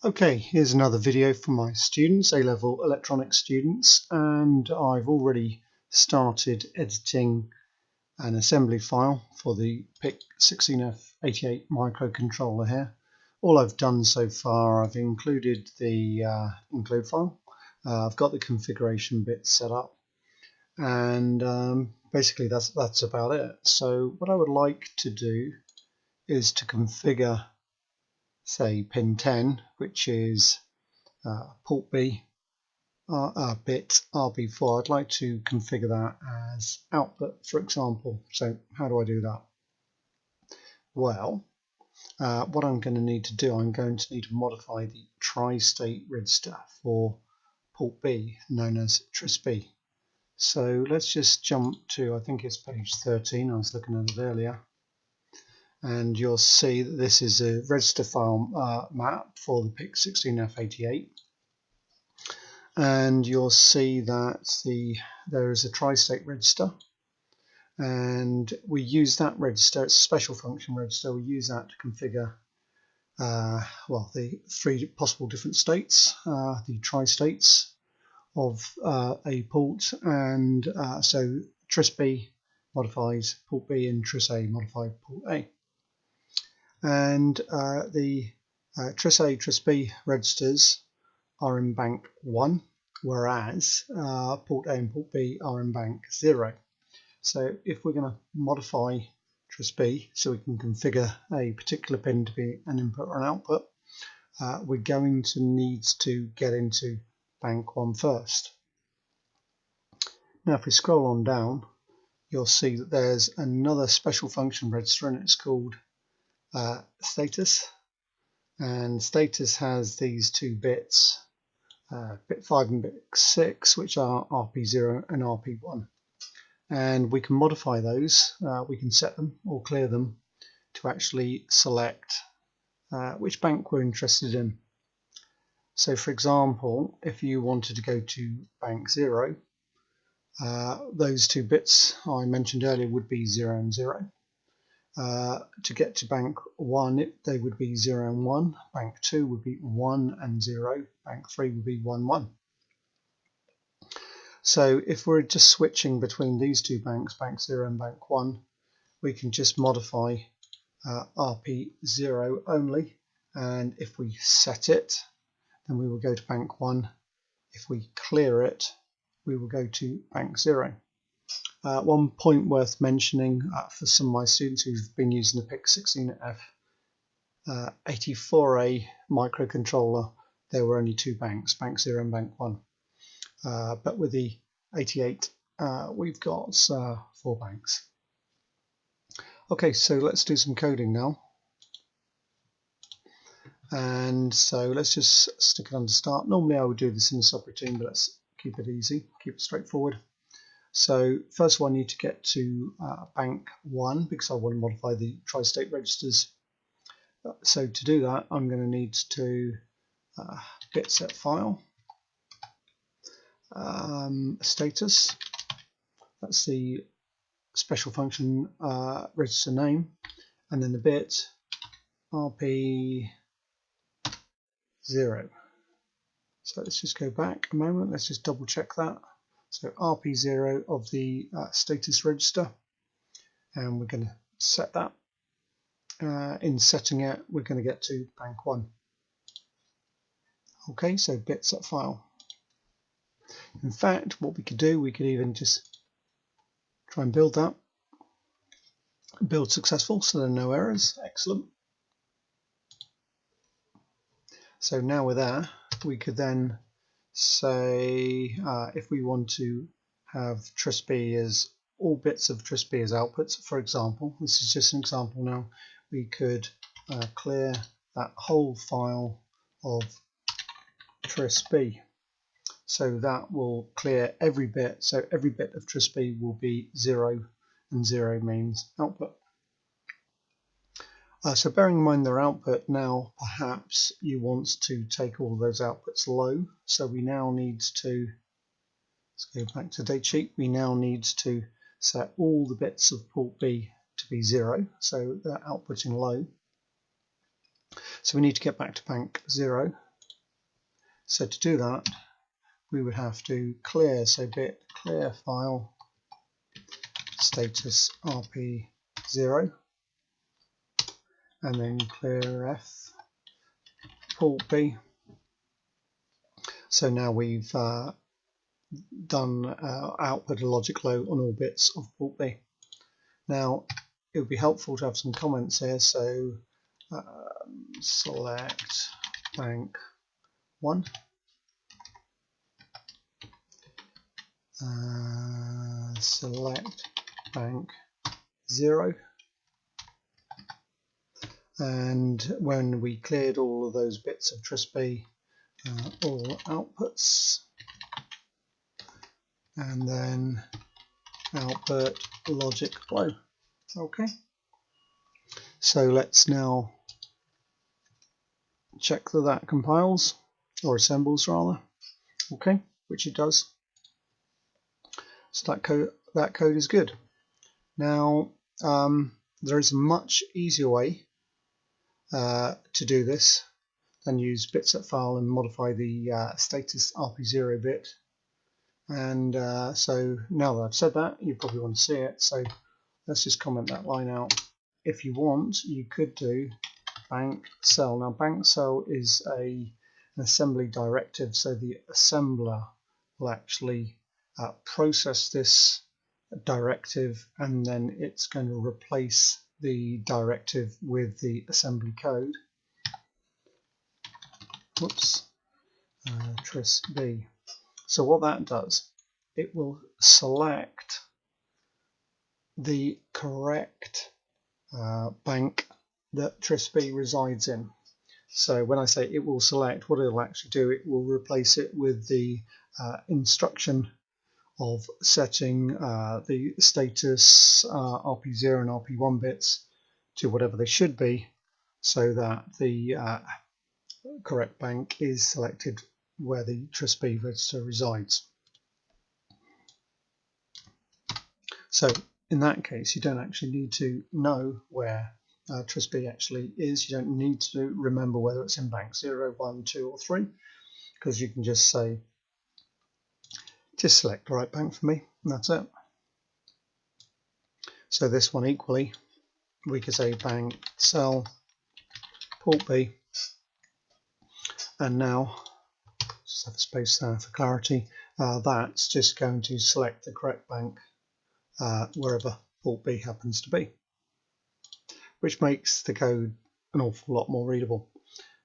Okay, here's another video from my students, A-level electronics students, and I've already started editing an assembly file for the PIC16F88 microcontroller here. All I've done so far, I've included the include file, I've got the configuration bit set up, and basically that's about it. So what I would like to do is to configure, say, pin 10, which is port B, bit RB4. I'd like to configure that as output, for example. So how do I do that? Well, what I'm going to need to do, I'm going to need to modify the tri-state register for port B, known as TRISB. So let's just jump to, I think it's page 13, I was looking at it earlier. And you'll see that this is a register file map for the PIC16F88. And you'll see that there is a tri-state register, and we use that register. It's a special function register. We use that to configure the three possible different states, the tri-states of a port, and so TRISB modifies port B and TRIS-A modifies port A. And the TRIS-A, TRIS-B registers are in bank 1, whereas port A and port B are in bank 0. So if we're going to modify TRIS-B so we can configure a particular pin to be an input or an output, we're going to need to get into bank 1 first. Now if we scroll on down, you'll see that there's another special function register, and it's called status. And status has these two bits, bit 5 and bit 6, which are RP0 and RP1. And we can modify those, we can set them or clear them to actually select which bank we're interested in. So for example, if you wanted to go to bank 0, those two bits I mentioned earlier would be 0 and 0. To get to bank 1, they would be 0 and 1. Bank 2 would be 1 and 0. Bank 3 would be 1, 1. So if we're just switching between these two banks, bank 0 and bank 1, we can just modify RP0 only. And if we set it, then we will go to bank 1. If we clear it, we will go to bank 0. One point worth mentioning for some of my students who've been using the PIC16F84A microcontroller, there were only two banks, bank 0 and bank 1. But with the 88, we've got 4 banks. Okay, so let's do some coding now. And so let's just stick it under start. Normally I would do this in a subroutine, but let's keep it easy, keep it straightforward. So first of all, I need to get to bank 1 because I want to modify the tri-state registers. So to do that, I'm going to need to bit set file, status, that's the special function register name, and then the bit RP0. So let's just go back a moment, let's just double check that. So RP0 of the status register, and we're going to set that. In setting it, we're going to get to bank 1. Okay, so bit set file. In fact, what we could do, we could even just try and build that. Build successful, so there are no errors. Excellent. So now we're there, we could then say if we want to have TRIS-B as all bits of TRIS-B as outputs, for example, this is just an example now, we could clear that whole file of TRIS-B. So that will clear every bit, so every bit of TRIS-B will be 0, and 0 means output. So bearing in mind their output, now perhaps you want to take all those outputs low, so we now need to, let's go back to datasheet, we now need to set all the bits of port B to be 0, so they're outputting low. So we need to get back to bank 0, So to do that, we would have to clear, so bit clear file status RP0, and then clear F port B. So now we've done output a logic low on all bits of port B. Now it would be helpful to have some comments here, so select bank 1, select bank 0, and when we cleared all of those bits of TRISP-B, all outputs, and then output logic low. Okay, so let's now check that that compiles, or assembles rather. Okay, which it does. So that code is good. Now there is a much easier way to do this than use bit.set_file and modify the status RP0 bit. And so now that I've said that, you probably want to see it. So let's just comment that line out. If you want, you could do BANKSEL. Now BANKSEL is an assembly directive, so the assembler will actually process this directive, and then it's going to replace the directive with the assembly code. Whoops, TRISP-B. So what that does, it will select the correct bank that TRISP-B resides in. So when I say it will select, what it will actually do, it will replace it with the instruction of setting the status RP0 and RP1 bits to whatever they should be, so that the correct bank is selected where the TRISP-B register resides. So in that case, you don't actually need to know where TRISP-B actually is. You don't need to remember whether it's in bank 0, 1, 2 or 3, because you can just say, just select the right bank for me, and that's it. So this one equally, we could say BANKSEL port B, and now just have a space there for clarity. That's just going to select the correct bank wherever port B happens to be, which makes the code an awful lot more readable.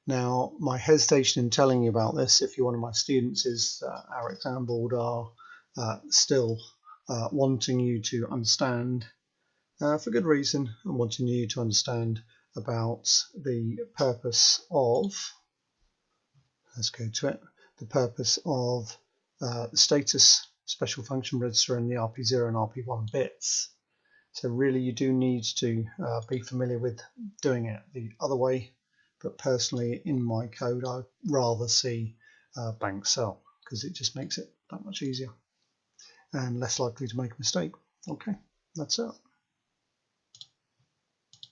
Now, my hesitation in telling you about this, if you're one of my students, is our exam board are still wanting you to understand, for good reason, and wanting you to understand about the purpose of, let's go to it, the purpose of the status special function register and the RP0 and RP1 bits. So really you do need to be familiar with doing it the other way, but personally in my code I'd rather see BANKSEL, because it just makes it that much easier and less likely to make a mistake. Okay, that's it.